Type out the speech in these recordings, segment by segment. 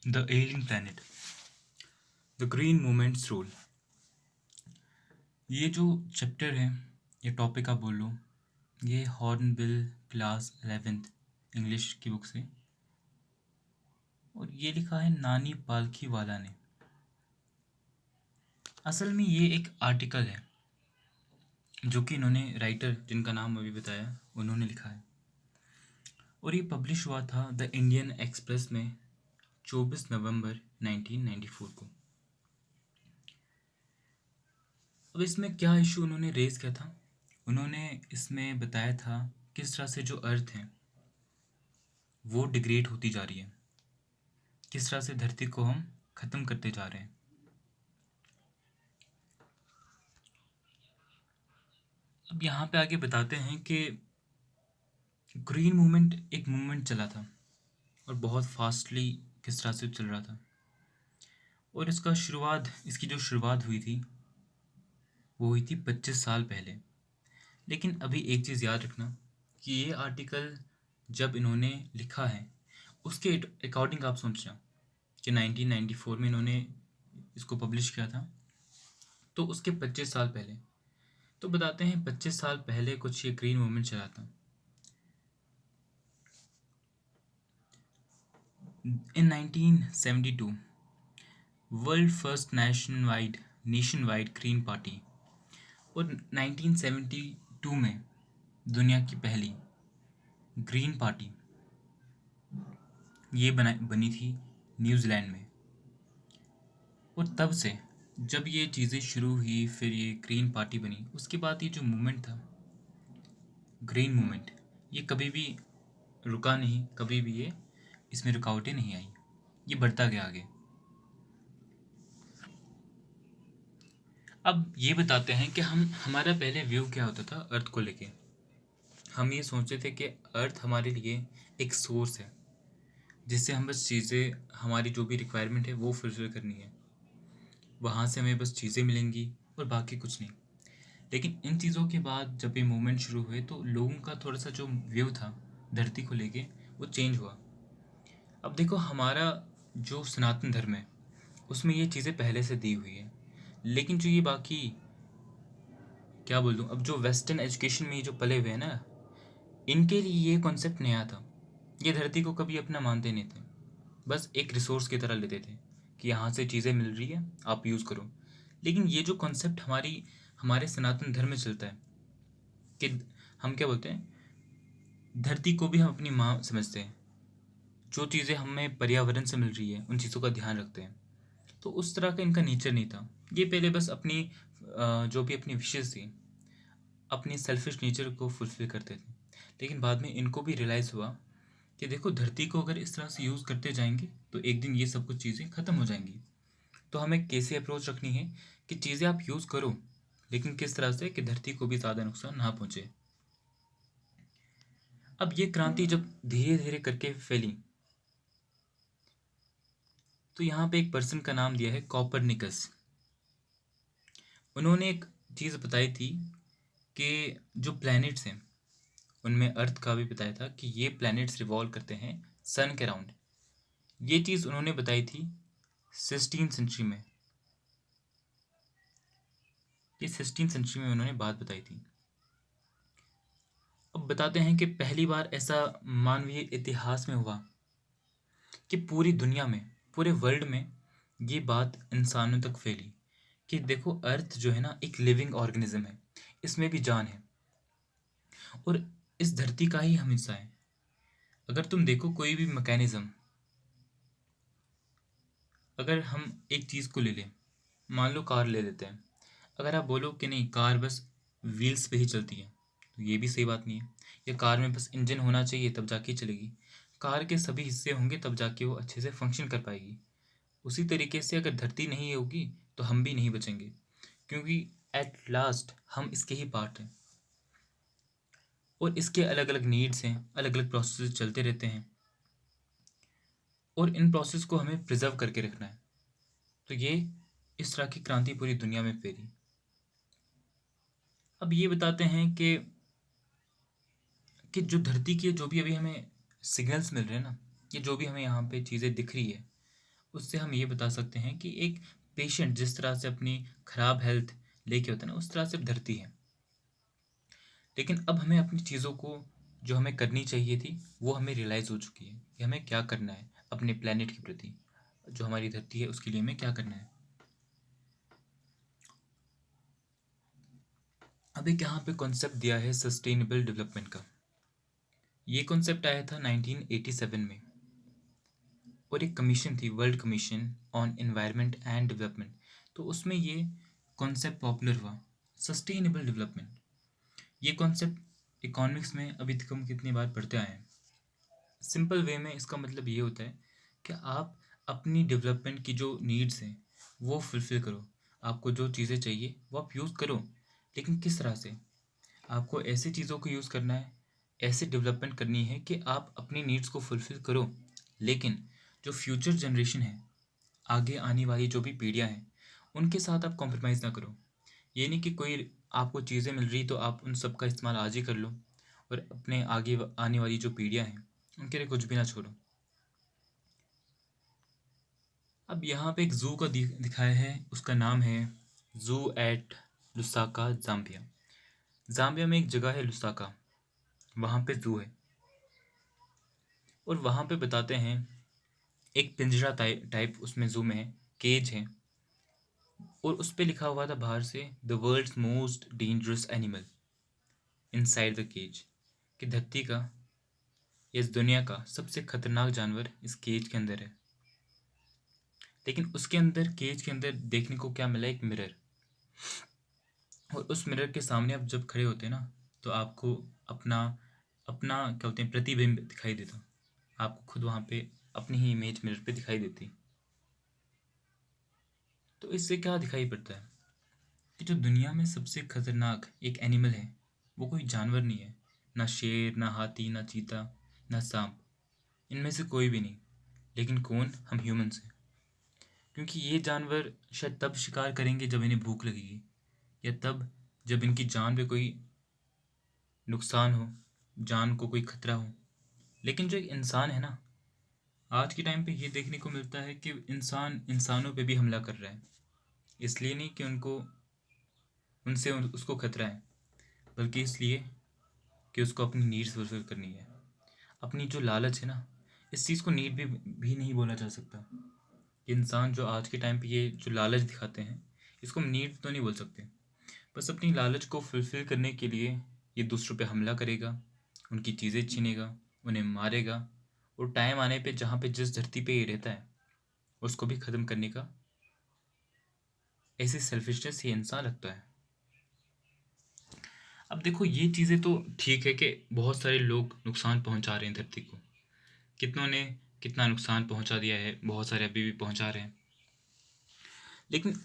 The Alien Planet, The Green Movement's Role। ये जो chapter है, ये टॉपिक आप बोल लो, ये हॉर्नबिल क्लास 11th इंग्लिश की बुक से, और ये लिखा है नानी पालखी वाला ने। असल में ये एक आर्टिकल है जो कि इन्होंने, राइटर जिनका नाम अभी बताया, उन्होंने लिखा है, और ये पब्लिश हुआ था द इंडियन एक्सप्रेस में 24 नवंबर 1994 को। अब इसमें क्या इशू उन्होंने रेज़ किया था? उन्होंने इसमें बताया था किस तरह से जो अर्थ है वो डिग्रेड होती जा रही है, किस तरह से धरती को हम ख़त्म करते जा रहे हैं। अब यहाँ पे आगे बताते हैं कि ग्रीन मूवमेंट एक मूवमेंट चला था और बहुत फास्टली किस तरह से चल रहा था, और इसकी जो शुरुआत हुई थी वो हुई थी 25 साल पहले। लेकिन अभी एक चीज़ याद रखना कि ये आर्टिकल जब इन्होंने लिखा है उसके अकॉर्डिंग आप सोचना कि 1994 में इन्होंने इसको पब्लिश किया था, तो उसके 25 साल पहले, तो बताते हैं 25 साल पहले कुछ ये ग्रीन मूवमेंट चला था। इन 1972 world first nation wide green party, और 1972 में दुनिया की पहली ग्रीन पार्टी ये बनी थी न्यूजीलैंड में। और तब से जब ये चीज़ें शुरू हुई, फिर ये ग्रीन पार्टी बनी, उसके बाद ये जो मूवमेंट था ग्रीन मूवमेंट, ये कभी भी रुका नहीं, कभी भी ये इसमें रुकावटें नहीं आई, ये बढ़ता गया आगे। अब ये बताते हैं कि हमारा पहले व्यू क्या होता था अर्थ को लेके। हम ये सोचते थे कि अर्थ हमारे लिए एक सोर्स है जिससे हम बस चीज़ें, हमारी जो भी रिक्वायरमेंट है वो फुलफिल करनी है, वहाँ से हमें बस चीज़ें मिलेंगी और बाकी कुछ नहीं। लेकिन इन चीज़ों के बाद जब ये मूवमेंट शुरू हुए तो लोगों का थोड़ा सा जो व्यू था धरती को लेके वो चेंज हुआ। अब देखो, हमारा जो सनातन धर्म है उसमें ये चीज़ें पहले से दी हुई है, लेकिन जो ये बाकी, क्या बोल दूँ, अब जो वेस्टर्न एजुकेशन में ये जो पले हुए हैं ना, इनके लिए ये कॉन्सेप्ट नया था। ये धरती को कभी अपना मानते नहीं थे, बस एक रिसोर्स की तरह लेते थे कि यहाँ से चीज़ें मिल रही है, आप यूज़ करो। लेकिन ये जो कॉन्सेप्ट हमारे सनातन धर्म में चलता है कि हम क्या बोलते हैं, धरती को भी हम अपनी माँ समझते हैं, जो चीज़ें हमें पर्यावरण से मिल रही है उन चीज़ों का ध्यान रखते हैं। तो उस तरह का इनका नेचर नहीं था। ये पहले बस अपनी जो भी अपनी विशेष थी, अपनी सेल्फिश नेचर को फुलफिल करते थे। लेकिन बाद में इनको भी रियलाइज़ हुआ कि देखो, धरती को अगर इस तरह से यूज़ करते जाएंगे तो एक दिन ये सब कुछ चीज़ें ख़त्म हो जाएंगी। तो हमें कैसे अप्रोच रखनी है कि चीज़ें आप यूज़ करो, लेकिन किस तरह से कि धरती को भी ज़्यादा नुकसान ना पहुँचे। अब ये क्रांति जब धीरे धीरे करके फैली, तो यहाँ पे एक पर्सन का नाम दिया है कॉपरनिकस। उन्होंने एक चीज़ बताई थी कि जो प्लैनेट्स हैं उनमें अर्थ का भी बताया था कि ये प्लैनेट्स रिवॉल्व करते हैं सन के अराउंड। ये चीज़ उन्होंने बताई थी 16th सेंचुरी में। ये 16th सेंचुरी में उन्होंने बात बताई थी। अब बताते हैं कि पहली बार ऐसा मानवीय इतिहास में हुआ कि पूरी दुनिया में, पूरे वर्ल्ड में ये बात इंसानों तक फैली कि देखो, अर्थ जो है ना एक लिविंग ऑर्गेनिज्म है, इसमें भी जान है और इस धरती का ही हम हिस्सा है। अगर तुम देखो कोई भी मैकेनिज्म, अगर हम एक चीज़ को ले लें, मान लो कार ले लेते हैं, अगर आप बोलो कि नहीं कार बस व्हील्स पे ही चलती है, तो ये भी सही बात नहीं है। या कार में बस इंजन होना चाहिए तब जाके चलेगी। कार के सभी हिस्से होंगे तब जाके वो अच्छे से फंक्शन कर पाएगी। उसी तरीके से अगर धरती नहीं होगी तो हम भी नहीं बचेंगे, क्योंकि एट लास्ट हम इसके ही पार्ट हैं और इसके अलग अलग नीड्स हैं, अलग अलग प्रोसेस चलते रहते हैं और इन प्रोसेस को हमें प्रिजर्व करके रखना है। तो ये इस तरह की क्रांति पूरी दुनिया में फैली। अब ये बताते हैं कि जो धरती के जो भी अभी हमें सिग्नल्स मिल रहे हैं ना, ये जो भी हमें यहाँ पे चीज़ें दिख रही है, उससे हम ये बता सकते हैं कि एक पेशेंट जिस तरह से अपनी खराब हेल्थ लेके होता है ना, उस तरह से धरती है। लेकिन अब हमें अपनी चीज़ों को जो हमें करनी चाहिए थी वो हमें रियलाइज़ हो चुकी है कि हमें क्या करना है अपने प्लेनेट के प्रति, जो हमारी धरती है उसके लिए हमें क्या करना है। अब एक यहाँ पे कॉन्सेप्ट दिया है सस्टेनेबल डेवलपमेंट का। ये कॉन्सेप्ट आया था 1987 में, और एक कमीशन थी, world commission on environment and development. तो उसमें ये कॉन्सेप्ट पॉपुलर हुआ, सस्टेनेबल डेवलपमेंट। ये कॉन्सेप्ट इकोनॉमिक्स में अभी तक हम कितनी बार पढ़ते आए हैं। सिंपल वे में इसका मतलब ये होता है कि आप अपनी डेवलपमेंट की जो नीड्स हैं वो फुलफ़िल करो। आपको जो चीज़ें चाहिए वो आप यूज़ करो, लेकिन किस तरह से? आपको ऐसी चीज़ों को यूज़ करना है, ऐसे डेवलपमेंट करनी है कि आप अपनी नीड्स को फुलफ़िल करो, लेकिन जो फ्यूचर जनरेशन है, आगे आने वाली जो भी पीढ़ियाँ हैं, उनके साथ आप कॉम्प्रोमाइज़ ना करो। ये नहीं कि कोई आपको चीज़ें मिल रही तो आप उन सब का इस्तेमाल आज ही कर लो, और अपने आगे आने वाली जो पीढ़ियाँ हैं उनके लिए कुछ भी ना छोड़ो। अब यहाँ पे एक ज़ू का दिखाया है, उसका नाम है zoo at Lusaka, Zambia. Zambia में एक जगह है लुसाका, वहाँ पे ज़ू है, और वहाँ पे बताते हैं एक पिंजरा टाइप उसमें ज़ू में है, केज है, और उस पे लिखा हुआ था बाहर से the world's most dangerous animal inside the cage, कि धरती का, इस दुनिया का सबसे खतरनाक जानवर इस केज के अंदर है। लेकिन उसके अंदर, केज के अंदर देखने को क्या मिला? एक मिरर। और उस मिरर के सामने आप जब खड़े होते हैं ना, तो आपको अपना अपना क्या होते हैं, प्रतिबिंब दिखाई देता। आपको खुद वहाँ पे अपनी ही इमेज मिरर पे दिखाई देती। तो इससे क्या दिखाई पड़ता है कि जो दुनिया में सबसे खतरनाक एक एनिमल है वो कोई जानवर नहीं है, ना शेर, ना हाथी, ना चीता, ना सांप, इनमें से कोई भी नहीं। लेकिन कौन? हम ह्यूमंस हैं। क्योंकि ये जानवर शायद तब शिकार करेंगे जब इन्हें भूख लगेगी, या तब जब इनकी जान पे कोई नुकसान हो, जान को कोई खतरा हो। लेकिन जो एक इंसान है ना, आज के टाइम पे ये देखने को मिलता है कि इंसान इंसानों पे भी हमला कर रहा है। इसलिए नहीं कि उसको खतरा है, बल्कि इसलिए कि उसको अपनी नीड्स फुलफिल करनी है। अपनी जो लालच है ना, इस चीज़ को नीड भी नहीं बोला जा सकता। ये इंसान जो आज के टाइम पे ये जो लालच दिखाते हैं, इसको हम नीड तो नहीं बोल सकते। बस अपनी लालच को फुलफिल करने के लिए ये दूसरों पे हमला करेगा, उनकी चीज़ें छीनेगा, उन्हें मारेगा, और टाइम आने पे जहाँ पे जिस धरती पे ये रहता है उसको भी ख़त्म करने का ऐसी सेल्फिशनेस ये इंसान रखता है। अब देखो, ये चीज़ें तो ठीक है कि बहुत सारे लोग नुकसान पहुंचा रहे हैं धरती को, कितनों ने कितना नुकसान पहुंचा दिया है, बहुत सारे अभी भी पहुंचा रहे हैं। लेकिन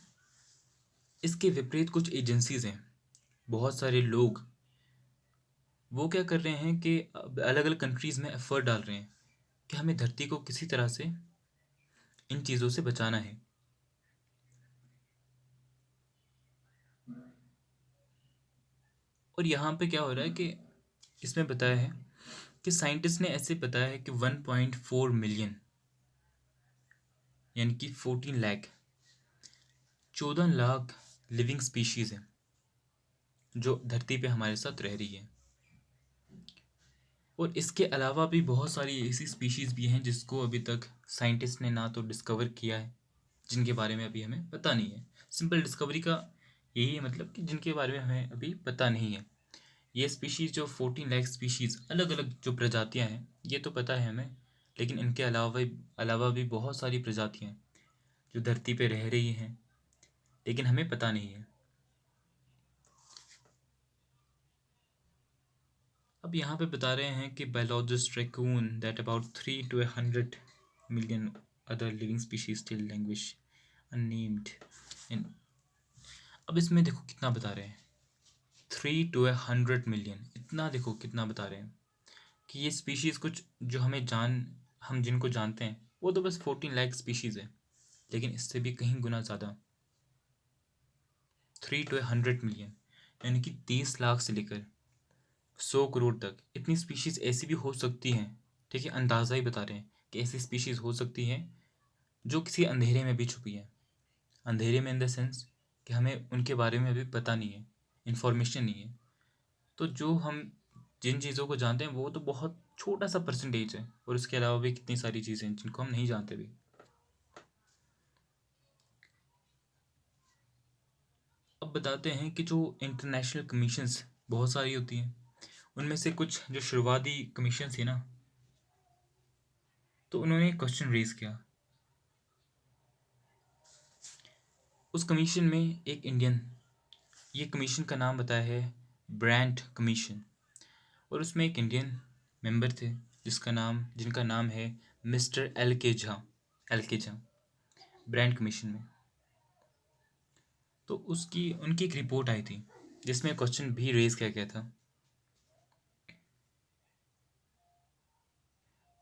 इसके विपरीत कुछ एजेंसीज हैं, बहुत सारे लोग, वो क्या कर रहे हैं कि अलग अलग कंट्रीज़ में एफर्ट डाल रहे हैं कि हमें धरती को किसी तरह से इन चीज़ों से बचाना है। और यहाँ पे क्या हो रहा है कि इसमें बताया है कि साइंटिस्ट ने ऐसे बताया है कि 1.4 मिलियन, यानी कि 14 लाख, 14 लाख लिविंग स्पीशीज़ हैं जो धरती पे हमारे साथ रह रही है। और इसके अलावा भी बहुत सारी ऐसी स्पीशीज़ भी हैं जिसको अभी तक साइंटिस्ट ने ना तो डिस्कवर किया है, जिनके बारे में अभी हमें पता नहीं है। सिंपल डिस्कवरी का यही है मतलब, कि जिनके बारे में हमें अभी पता नहीं है। ये स्पीशीज़ जो 14 लाख स्पीशीज़, अलग अलग जो प्रजातियां हैं, ये तो पता है हमें, लेकिन इनके अलावा भी बहुत सारी प्रजातियां हैं जो धरती पे रह रही हैं, लेकिन हमें पता नहीं है। अब यहाँ पे बता रहे हैं कि biologist reckon that about 3 to 100 million other living species still language unnamed in. अब इसमें देखो कितना बता रहे हैं, 3 to 100 मिलियन, इतना देखो कितना बता रहे हैं कि ये स्पीशीज़ कुछ जो हम जिनको जानते हैं वो तो बस 14 लाख स्पीशीज़ है, लेकिन इससे भी कहीं गुना ज़्यादा, 3 to 100 मिलियन, यानी कि 30 लाख से लेकर 100 करोड़ तक इतनी स्पीशीज़ ऐसी भी हो सकती हैं। ठीक है, अंदाज़ा ही बता रहे हैं कि ऐसी स्पीशीज़ हो सकती हैं जो किसी अंधेरे में भी छुपी है। अंधेरे में इन द सेंस कि हमें उनके बारे में अभी पता नहीं है, इन्फॉर्मेशन नहीं है। तो जो हम जिन चीज़ों को जानते हैं वो तो बहुत छोटा सा परसेंटेज है, और उसके अलावा भी कितनी सारी चीज़ें हैं जिनको हम नहीं जानते भी। अब बताते हैं कि जो इंटरनेशनल कमीशंस बहुत सारी होती हैं, उनमें से कुछ जो शुरुआती कमीशन थी ना, तो उन्होंने एक क्वेश्चन रेज किया। उस कमीशन में एक इंडियन, ये कमीशन का नाम बताया है ब्रांड कमीशन, और उसमें एक इंडियन मेंबर थे जिनका नाम है मिस्टर एल के झा ब्रांड कमीशन में। तो उनकी एक रिपोर्ट आई थी जिसमें क्वेश्चन भी रेज किया गया था,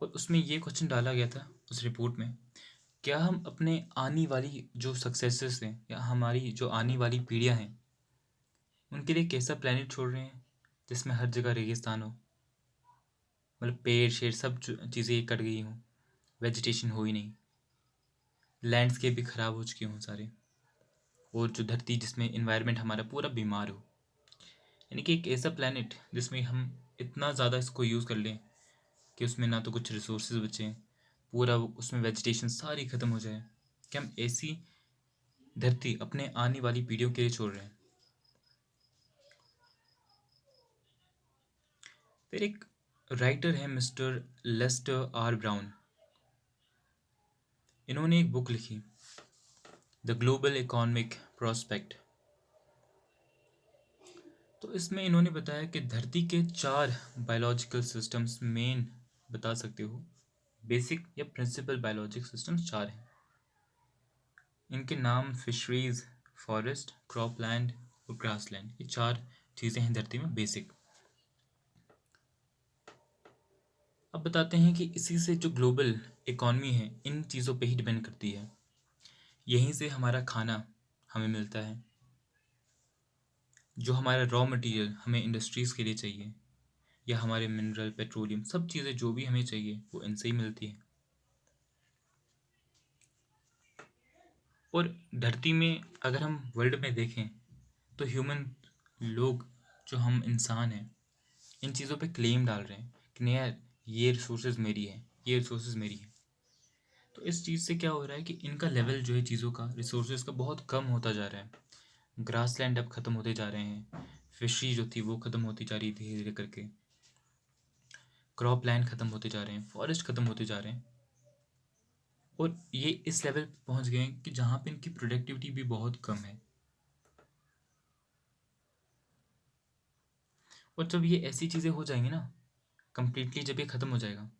और उसमें ये क्वेश्चन डाला गया था उस रिपोर्ट में, क्या हम अपने आने वाली जो सक्सेसर्स हैं या हमारी जो आने वाली पीढ़ियां हैं उनके लिए कैसा प्लेनेट छोड़ रहे हैं जिसमें हर जगह रेगिस्तान हो, मतलब पेड़ शेर सब चीज़ें कट गई हों, वेजिटेशन हो ही नहीं, लैंडस्केप भी ख़राब हो चुके हों सारे, और जो धरती जिसमें इन्वायरमेंट हमारा पूरा बीमार हो। यानी कि एक ऐसा प्लेनेट जिसमें हम इतना ज़्यादा इसको यूज़ कर लें कि उसमें ना तो कुछ रिसोर्सेज बचें, पूरा उसमें वेजिटेशन सारी ख़त्म हो जाए, कि हम ऐसी धरती अपने आने वाली पीढ़ियों के लिए छोड़ रहे हैं। फिर एक राइटर है मिस्टर लेस्टर आर ब्राउन, इन्होंने एक बुक लिखी द ग्लोबल इकोनॉमिक प्रोस्पेक्ट। तो इसमें इन्होंने बताया कि धरती के 4 बायोलॉजिकल सिस्टम्स मेन बता सकते हो, बेसिक या प्रिंसिपल बायोलॉजिकल सिस्टम्स 4 हैं। इनके नाम फिशरीज, फॉरेस्ट, क्रॉपलैंड और ग्रासलैंड, ये 4 चीज़ें हैं धरती में बेसिक। अब बताते हैं कि इसी से जो ग्लोबल इकॉनमी है इन चीज़ों पे ही डिपेंड करती है। यहीं से हमारा खाना हमें मिलता है, जो हमारा रॉ मटेरियल हमें इंडस्ट्रीज़ के लिए चाहिए, या हमारे मिनरल, पेट्रोलियम, सब चीज़ें जो भी हमें चाहिए वो इनसे ही मिलती है। और धरती में अगर हम वर्ल्ड में देखें तो ह्यूमन लोग, जो हम इंसान हैं, इन चीज़ों पे क्लेम डाल रहे हैं कि नहीं यार ये रिसोर्सेज मेरी है, ये रिसोर्सेज मेरी है। तो इस चीज़ से क्या हो रहा है कि इनका लेवल जो है चीज़ों का, रिसोर्सेज का, बहुत कम होता जा रहा है। ग्रासलैंड अब ख़त्म होते जा रहे हैं, फिशरी जो थी वो ख़त्म होती जा रही धीरे धीरे करके, क्रॉप लैंड ख़त्म होते जा रहे हैं, फॉरेस्ट ख़त्म होते जा रहे हैं, और ये इस लेवल पे पहुंच गए हैं कि जहाँ पे इनकी प्रोडक्टिविटी भी बहुत कम है। और जब ये ऐसी चीज़ें हो जाएंगी ना, कंप्लीटली जब ये ख़त्म हो जाएगा,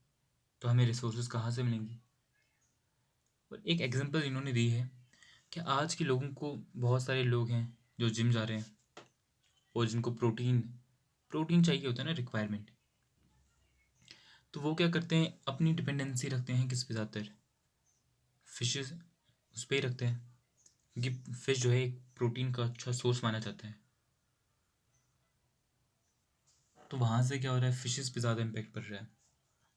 तो हमें रिसोर्सेज कहाँ से मिलेंगी। और एक एग्जांपल इन्होंने दी है कि आज के लोगों को, बहुत सारे लोग हैं जो जिम जा रहे हैं और जिनको प्रोटीन प्रोटीन चाहिए होता है ना, रिक्वायरमेंट, तो वो क्या करते हैं, अपनी डिपेंडेंसी रखते हैं किस पे ज़्यादातर, फिशेस, उस पर ही रखते हैं, क्योंकि फिश जो है एक प्रोटीन का अच्छा सोर्स माना जाता है। तो वहाँ से क्या हो रहा है, फिशेस पे ज़्यादा इम्पेक्ट पड़ रहा है,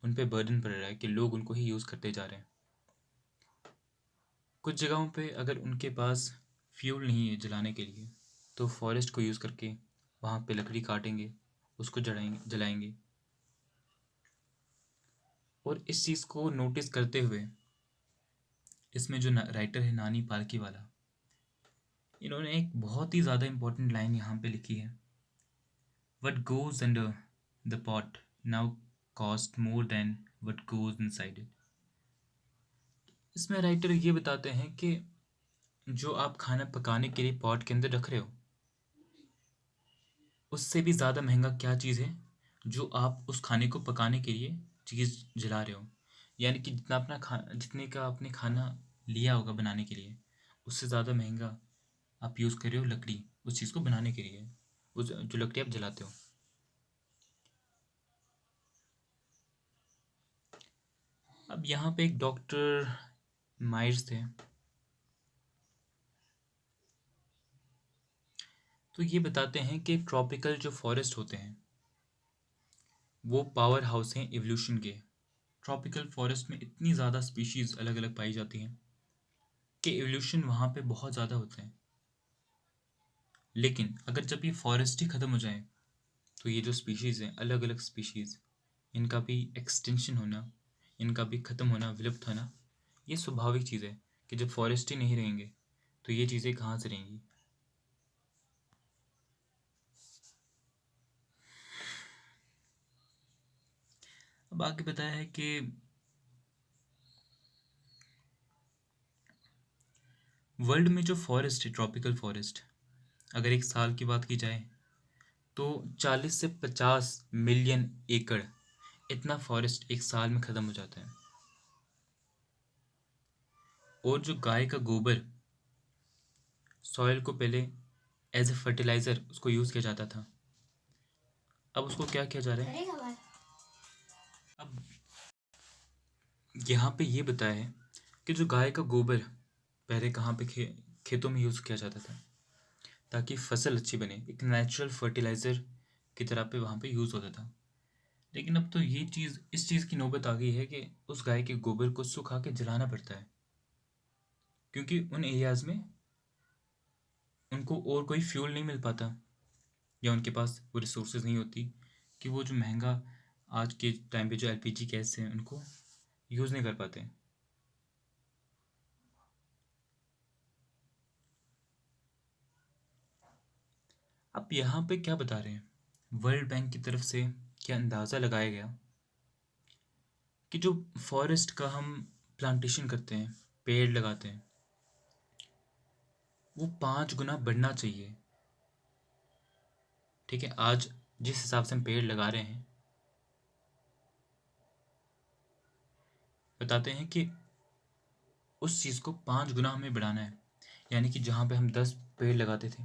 उन पे बर्डन पड़ रहा है कि लोग उनको ही यूज़ करते जा रहे हैं। कुछ जगहों पे अगर उनके पास फ्यूल नहीं है जलाने के लिए, तो फॉरेस्ट को यूज़ करके वहाँ पे लकड़ी काटेंगे, उसको जलाएंगे। और इस चीज़ को नोटिस करते हुए इसमें जो राइटर है नानी पालकी वाला, इन्होंने एक बहुत ही ज़्यादा इम्पोर्टेंट लाइन यहाँ पे लिखी है, what goes under the pot now cost more than what goes inside it. इसमें राइटर ये बताते हैं कि जो आप खाना पकाने के लिए पॉट के अंदर रख रहे हो, उससे भी ज़्यादा महंगा क्या चीज़ है जो आप उस खाने को पकाने के लिए चीज़ जला रहे हो। यानी कि जितने का आपने खाना लिया होगा बनाने के लिए, उससे ज़्यादा महंगा आप यूज़ कर रहे हो लकड़ी उस चीज़ को बनाने के लिए, उस जो लकड़ी आप जलाते हो। अब यहाँ पे एक डॉक्टर माइर्स थे, तो ये बताते हैं कि ट्रॉपिकल जो फॉरेस्ट होते हैं वो पावर हाउस हैं एवोल्यूशन के। ट्रॉपिकल फॉरेस्ट में इतनी ज़्यादा स्पीशीज़ अलग अलग पाई जाती हैं कि एवोल्यूशन वहाँ पे बहुत ज़्यादा होता है। लेकिन अगर जब ये फॉरेस्ट ही ख़त्म हो जाए तो ये जो स्पीशीज़ हैं, अलग अलग स्पीशीज़, इनका भी एक्सटिंक्शन होना, इनका भी ख़त्म होना, विलुप्त होना, ये स्वाभाविक चीज़ है कि जब फॉरेस्ट ही नहीं रहेंगे तो ये चीज़ें कहाँ से रहेंगी। अब आगे बताया है कि वर्ल्ड में जो फॉरेस्ट है, ट्रॉपिकल फॉरेस्ट, अगर एक साल की बात की जाए तो 40 से 50 मिलियन एकड़ इतना फॉरेस्ट एक साल में ख़त्म हो जाता है। और जो गाय का गोबर, सॉइल को पहले एज ए फर्टिलाइज़र उसको यूज़ किया जाता था, अब उसको क्या किया जा रहा है। अब यहाँ पे ये बताया है कि जो गाय का गोबर पहले कहाँ पे खेतों में यूज़ किया जाता था ताकि फसल अच्छी बने, एक नेचुरल फर्टिलाइज़र की तरह पे वहाँ पे यूज़ होता था। लेकिन अब तो ये चीज़, इस चीज़ की नौबत आ गई है कि उस गाय के गोबर को सुखा के जलाना पड़ता है, क्योंकि उन एरियाज़ में उनको और कोई फ्यूल नहीं मिल पाता, या उनके पास वो रिसोर्सेज नहीं होती कि वो जो महंगा आज के टाइम पे जो एलपीजी गैस है उनको यूज़ नहीं कर पाते। अब यहाँ पे क्या बता रहे हैं, वर्ल्ड बैंक की तरफ से क्या अंदाज़ा लगाया गया कि जो फॉरेस्ट का हम प्लांटेशन करते हैं, पेड़ लगाते हैं, वो 5 गुना बढ़ना चाहिए। ठीक है, आज जिस हिसाब से हम पेड़ लगा रहे हैं, बताते हैं कि उस चीज़ को 5 गुना हमें बढ़ाना है। यानी कि जहाँ पे हम 10 पेड़ लगाते थे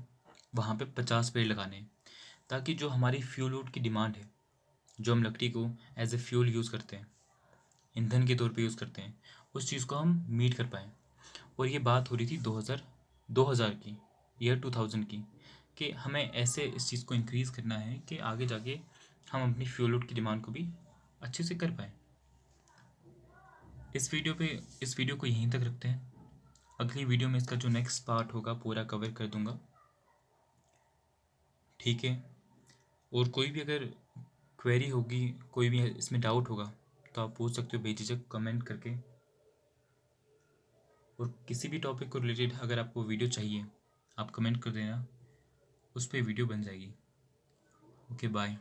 वहाँ पे 50 पेड़ लगाने हैं, ताकि जो हमारी फ्यूल वुड की डिमांड है, जो हम लकड़ी को एज ए फ्यूल यूज़ करते हैं, ईंधन के तौर पे यूज़ करते हैं, उस चीज़ को हम मीट कर पाएँ। और ये बात हो रही थी 2000 की, ईयर 2000 की, कि हमें ऐसे इस चीज़ को इंक्रीज़ करना है कि आगे जाके हम अपनी फ्यूल वुड की डिमांड को भी अच्छे से कर पाएँ। इस वीडियो को यहीं तक रखते हैं। अगली वीडियो में इसका जो नेक्स्ट पार्ट होगा पूरा कवर कर दूंगा। ठीक है, और कोई भी अगर क्वेरी होगी, कोई भी इसमें डाउट होगा तो आप पूछ सकते हो बेझिझक कमेंट करके। और किसी भी टॉपिक को रिलेटेड अगर आपको वीडियो चाहिए आप कमेंट कर देना, उस पर वीडियो बन जाएगी। Okay, bye.